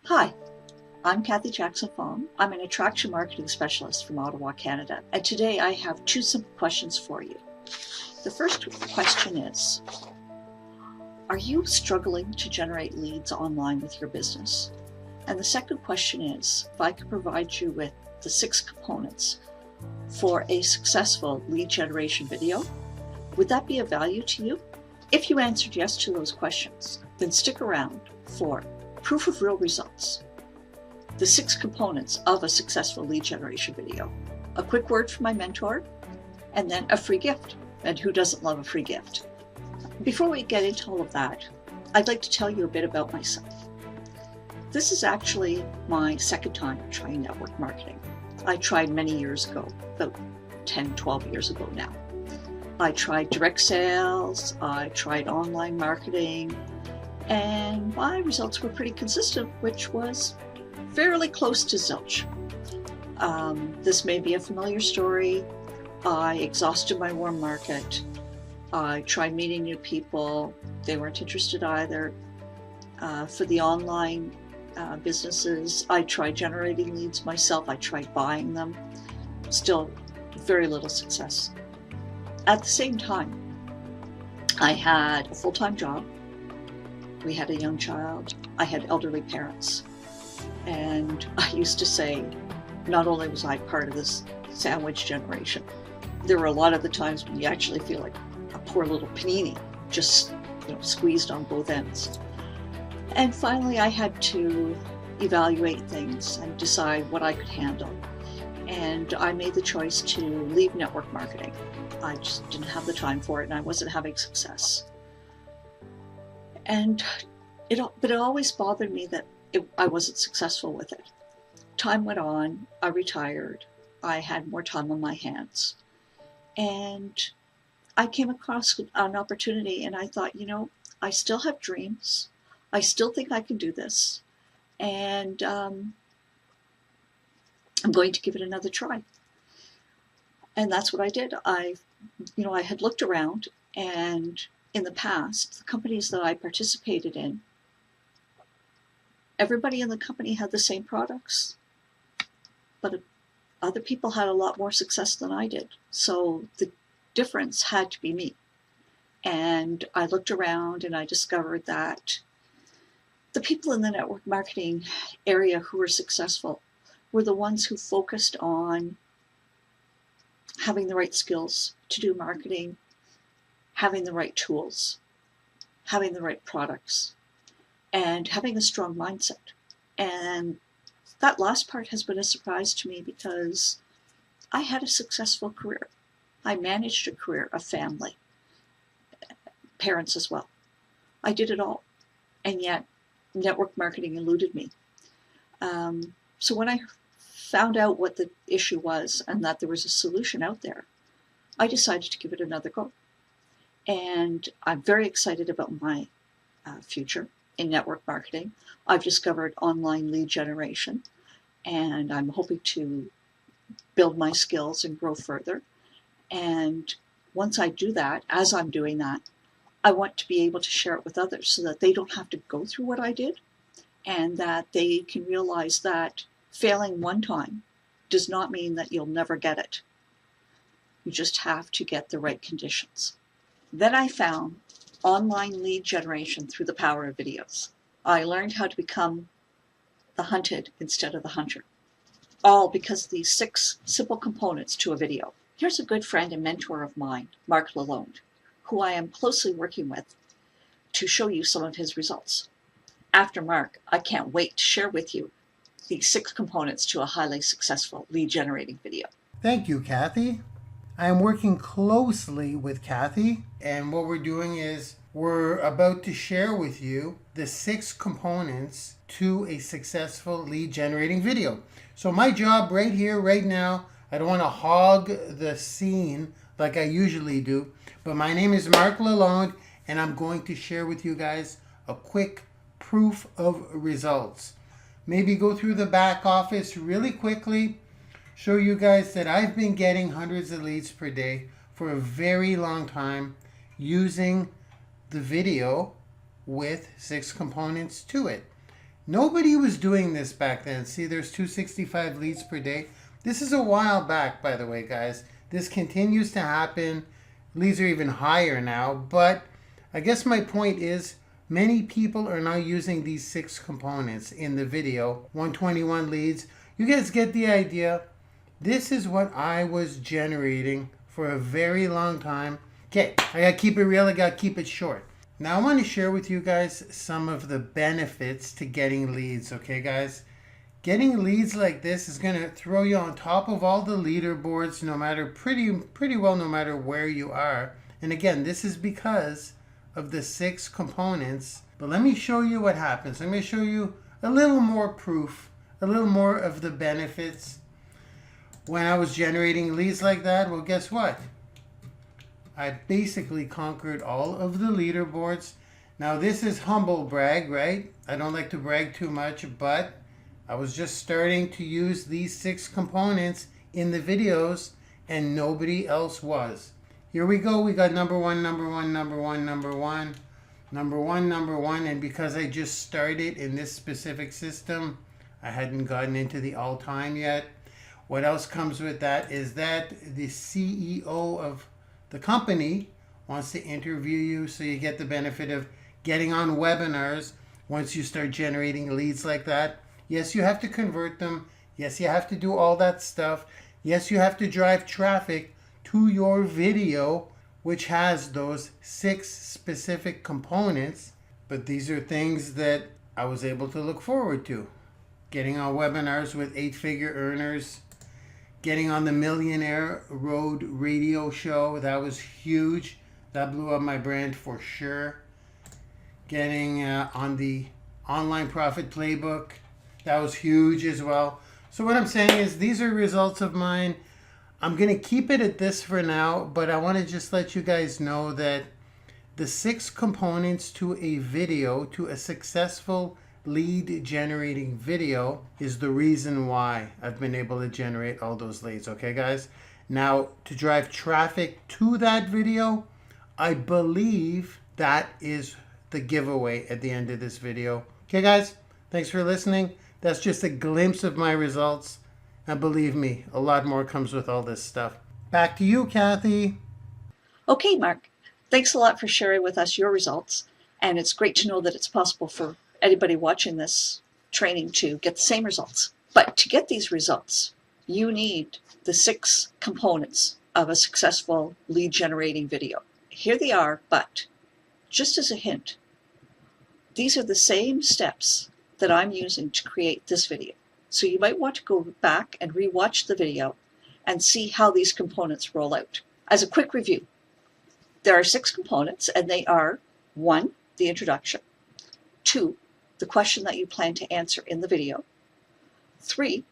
Hi, I'm Kathy Jackson-Fong. I'm an attraction marketing specialist from Ottawa, Canada, and today I have two simple questions for you. The first question is, are you struggling to generate leads online with your business? And the second question is, if I could provide you with the 6 components for a successful lead generation video, would that be of value to you? If you answered yes to those questions, then stick around for proof of real results, the 6 components of a successful lead generation video, a quick word from my mentor, and then a free gift. And who doesn't love a free gift? Before we get into all of that, I'd like to tell you a bit about myself. This is actually my second time trying network marketing. I tried many years ago, about 10, 12 years ago now. I tried direct sales, I tried online marketing, and my results were pretty consistent, which was fairly close to zilch. This may be a familiar story. I exhausted my warm market. I tried meeting new people. They weren't interested either. For the online businesses, I tried generating leads myself. I tried buying them. Still very little success. At the same time, I had a full-time job. We had a young child. I had elderly parents. And I used to say, not only was I part of this sandwich generation, there were a lot of the times when you actually feel like a poor little panini, just squeezed on both ends. And finally, I had to evaluate things and decide what I could handle. And I made the choice to leave network marketing. I just didn't have the time for it, and I wasn't having success. But it always bothered me that I wasn't successful with it. Time went on, I retired, I had more time on my hands. And I came across an opportunity and I thought, I still have dreams. I still think I can do this. And I'm going to give it another try. And that's what I did. I had looked around, and in the past, the companies that I participated in, everybody in the company had the same products, but other people had a lot more success than I did. So the difference had to be me. And I looked around and I discovered that the people in the network marketing area who were successful were the ones who focused on having the right skills to do marketing, having the right tools, having the right products, and having a strong mindset. And that last part has been a surprise to me because I had a successful career. I managed a career, a family, parents as well. I did it all. And yet network marketing eluded me. So when I found out what the issue was and that there was a solution out there, I decided to give it another go. And I'm very excited about my future in network marketing. I've discovered online lead generation, and I'm hoping to build my skills and grow further. And once I do that, as I'm doing that, I want to be able to share it with others so that they don't have to go through what I did, and that they can realize that failing one time does not mean that you'll never get it. You just have to get the right conditions. Then I found online lead generation through the power of videos. I learned how to become the hunted instead of the hunter, all because of these 6 simple components to a video. Here's a good friend and mentor of mine, Mark Lalonde, who I am closely working with to show you some of his results. After Mark, I can't wait to share with you these 6 components to a highly successful lead generating video. Thank you, Kathy. I am working closely with Kathy, and what we're doing is we're about to share with you the 6 components to a successful lead generating video. So my job right here, right now, I don't want to hog the scene like I usually do, but my name is Mark Lalonde, and I'm going to share with you guys a quick proof of results. Maybe go through the back office really quickly, show you guys that I've been getting hundreds of leads per day for a very long time using the video with 6 components to it. Nobody was doing this back then. See, there's 265 leads per day. This is a while back, by the way, guys. This continues to happen. Leads are even higher now. But I guess my point is many people are now using these 6 components in the video. 121 leads. You guys get the idea. This is what I was generating for a very long time. Okay, I gotta keep it real. I gotta keep it short. Now I want to share with you guys some of the benefits to getting leads. Okay, guys? Getting leads like this is going to throw you on top of all the leaderboards, no matter pretty well, no matter where you are. And again, this is because of the 6 components. But let me show you what happens. Let me show you a little more proof, a little more of the benefits. When I was generating leads like that, well, guess what? I basically conquered all of the leaderboards. Now, this is humble brag, right? I don't like to brag too much, but I was just starting to use these 6 components in the videos and nobody else was. Here we go. We got number one, and because I just started in this specific system, I hadn't gotten into the all-time yet. What else comes with that is that the CEO of the company wants to interview you, so you get the benefit of getting on webinars once you start generating leads like that. Yes, you have to convert them. Yes, you have to do all that stuff. Yes, you have to drive traffic to your video, which has those 6 specific components. But these are things that I was able to look forward to. Getting on webinars with 8-figure earners. Getting on the Millionaire Road radio show. That was huge. That blew up my brand for sure. Getting on the Online Profit Playbook. That was huge as well. So what I'm saying is these are results of mine. I'm going to keep it at this for now, but I want to just let you guys know that the 6 components to a video, to a successful lead generating video, is the reason why I've been able to generate all those leads. Okay, guys? Now, to drive traffic to that video, I believe that is the giveaway at the end of this video. Okay, guys? Thanks for listening. That's just a glimpse of my results. And believe me, a lot more comes with all this stuff. Back to you, Kathy. Okay, Mark. Thanks a lot for sharing with us your results. And it's great to know that it's possible for anybody watching this training to get the same results. But to get these results, you need the 6 components of a successful lead generating video. Here they are, but just as a hint, these are the same steps that I'm using to create this video. So you might want to go back and rewatch the video and see how these components roll out. As a quick review, there are 6 components, and they are: 1, the introduction; 2, the question that you plan to answer in the video; 3,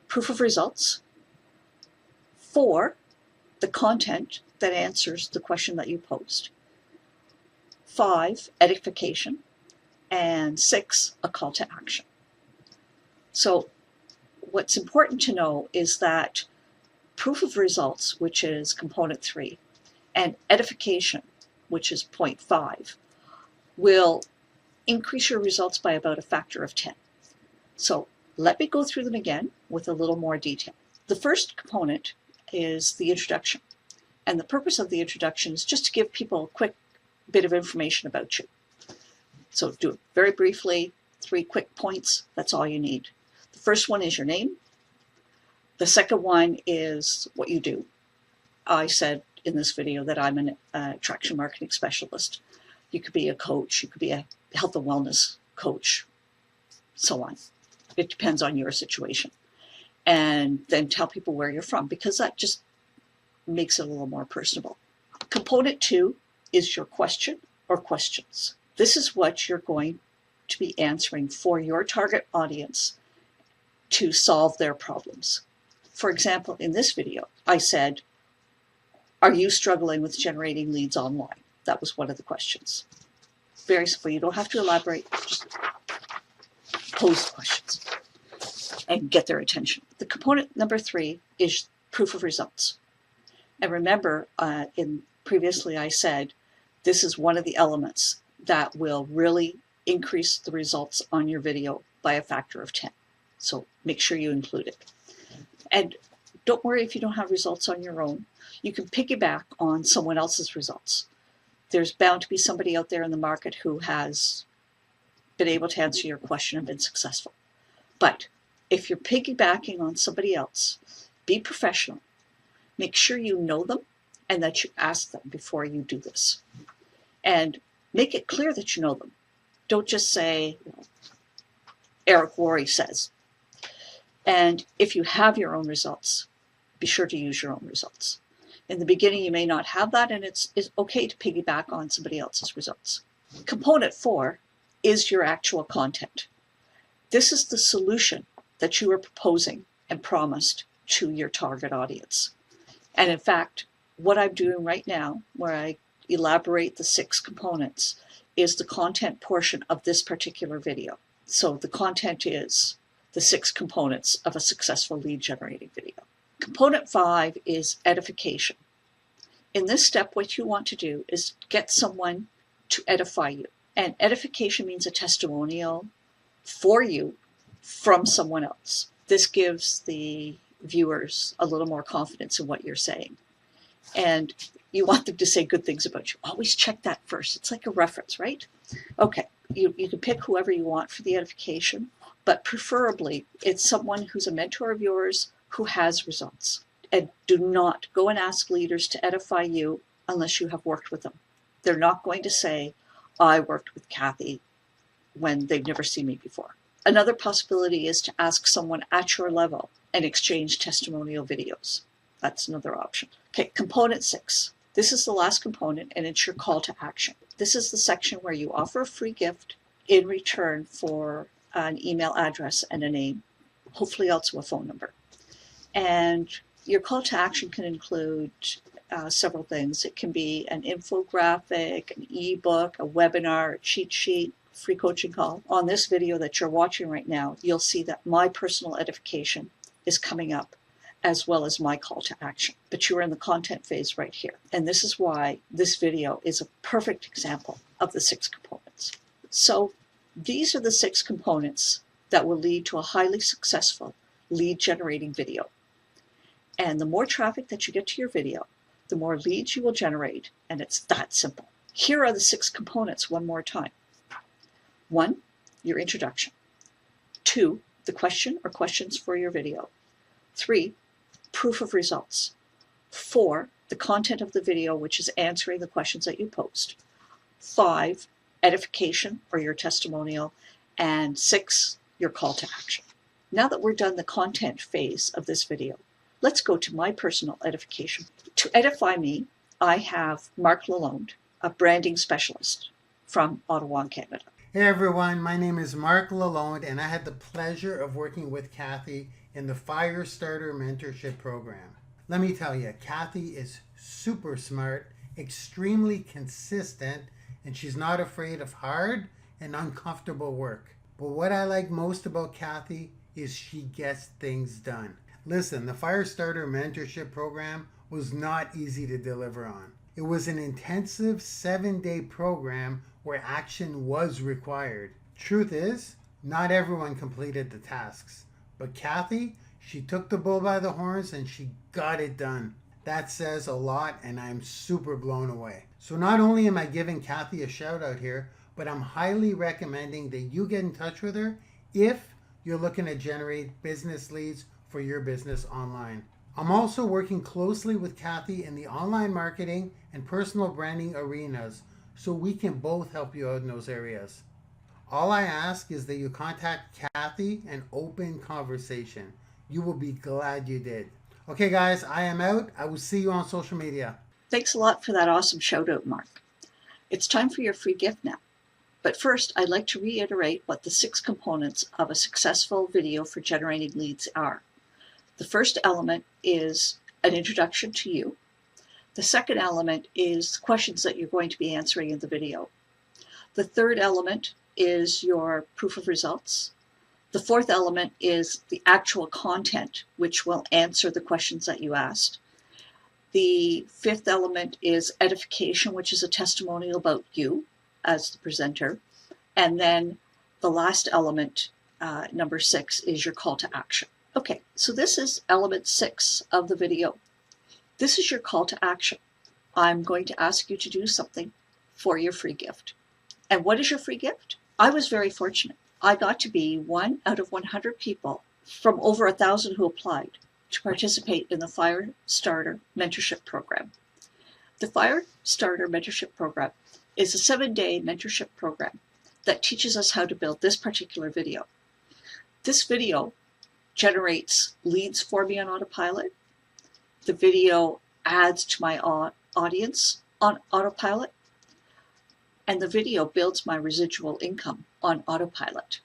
proof of results; 4, the content that answers the question that you post; 5, edification; and 6, a call to action. So what's important to know is that proof of results, which is component 3, and edification, which is point 5, will increase your results by about a factor of 10. So let me go through them again with a little more detail. The first component is the introduction. And the purpose of the introduction is just to give people a quick bit of information about you. So do it very briefly, 3 quick points, that's all you need. The first one is your name. The second one is what you do. I said in this video that I'm an attraction marketing specialist. You could be a coach, you could be a health and wellness coach, so on. It depends on your situation. And then tell people where you're from, because that just makes it a little more personable. Component 2 is your question or questions. This is what you're going to be answering for your target audience to solve their problems. For example, in this video, I said, are you struggling with generating leads online? That was one of the questions. Very simple. You don't have to elaborate. Just pose the questions and get their attention. The component number 3 is proof of results. And remember, previously I said, this is one of the elements that will really increase the results on your video by a factor of 10. So make sure you include it. And don't worry if you don't have results on your own. You can piggyback on someone else's results. There's bound to be somebody out there in the market who has been able to answer your question and been successful. But if you're piggybacking on somebody else, be professional. Make sure you know them and that you ask them before you do this. And make it clear that you know them. Don't just say, Eric Worre says. And if you have your own results, be sure to use your own results. In the beginning, you may not have that, and it's okay to piggyback on somebody else's results. Component 4 is your actual content. This is the solution that you are proposing and promised to your target audience. And in fact, what I'm doing right now, where I elaborate the 6 components, is the content portion of this particular video. So the content is the 6 components of a successful lead generating video. Component 5 is edification. In this step, what you want to do is get someone to edify you. And edification means a testimonial for you from someone else. This gives the viewers a little more confidence in what you're saying. And you want them to say good things about you. Always check that first. It's like a reference, right? Okay, you can pick whoever you want for the edification, but preferably it's someone who's a mentor of yours who has results. And do not go and ask leaders to edify you unless you have worked with them. They're not going to say, I worked with Kathy, when they've never seen me before. Another possibility is to ask someone at your level and exchange testimonial videos. That's another option. Okay, component 6. This is the last component, and it's your call to action. This is the section where you offer a free gift in return for an email address and a name, hopefully also a phone number. And your call to action can include several things. It can be an infographic, an ebook, a webinar, a cheat sheet, free coaching call. On this video that you're watching right now, you'll see that my personal edification is coming up, as well as my call to action. But you're in the content phase right here. And this is why this video is a perfect example of the 6 components. So these are the 6 components that will lead to a highly successful lead generating video. And the more traffic that you get to your video, the more leads you will generate, and it's that simple. Here are the 6 components one more time. 1, your introduction. 2, the question or questions for your video. 3, proof of results. 4, the content of the video, which is answering the questions that you post. 5, edification or your testimonial. And 6, your call to action. Now that we're done the content phase of this video, let's go to my personal edification. To edify me, I have Mark Lalonde, a branding specialist from Ottawa, Canada. Hey everyone, my name is Mark Lalonde, and I had the pleasure of working with Kathy in the Firestarter Mentorship Program. Let me tell you, Kathy is super smart, extremely consistent, and she's not afraid of hard and uncomfortable work. But what I like most about Kathy is she gets things done. Listen, the Firestarter Mentorship Program was not easy to deliver on. It was an intensive 7-day program where action was required. Truth is, not everyone completed the tasks. But Kathy, she took the bull by the horns and she got it done. That says a lot, and I'm super blown away. So not only am I giving Kathy a shout out here, but I'm highly recommending that you get in touch with her if you're looking to generate business leads for your business online. I'm also working closely with Kathy in the online marketing and personal branding arenas, so we can both help you out in those areas. All I ask is that you contact Kathy and open conversation. You will be glad you did. Okay guys, I am out. I will see you on social media. Thanks a lot for that awesome shout out, Mark. It's time for your free gift now. But first, I'd like to reiterate what the 6 components of a successful video for generating leads are. The first element is an introduction to you. The second element is the questions that you're going to be answering in the video. The third element is your proof of results. The fourth element is the actual content, which will answer the questions that you asked. The fifth element is edification, which is a testimonial about you as the presenter. And then the last element number 6 is your call to action. Okay, so this is element 6 of the video. This is your call to action. I'm going to ask you to do something for your free gift. And what is your free gift? I was very fortunate. I got to be 1 out of 100 people from over 1,000 who applied to participate in the Fire Starter Mentorship Program. The Fire Starter Mentorship Program is a 7-day mentorship program that teaches us how to build this particular video. This video generates leads for me on autopilot. The video adds to my audience on autopilot. And the video builds my residual income on autopilot.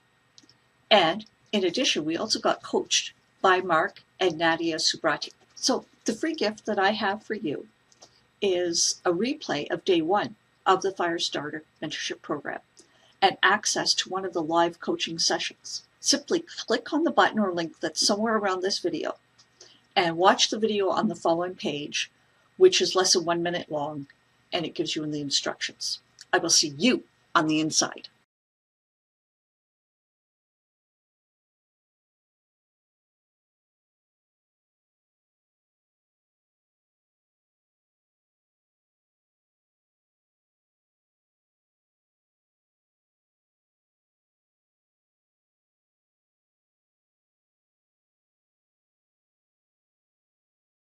And in addition, we also got coached by Mark and Nadia Subrati. So the free gift that I have for you is a replay of day 1 of the Firestarter Mentorship Program and access to one of the live coaching sessions. Simply click on the button or link that's somewhere around this video and watch the video on the following page, which is less than 1 minute long, and it gives you the instructions. I will see you on the inside.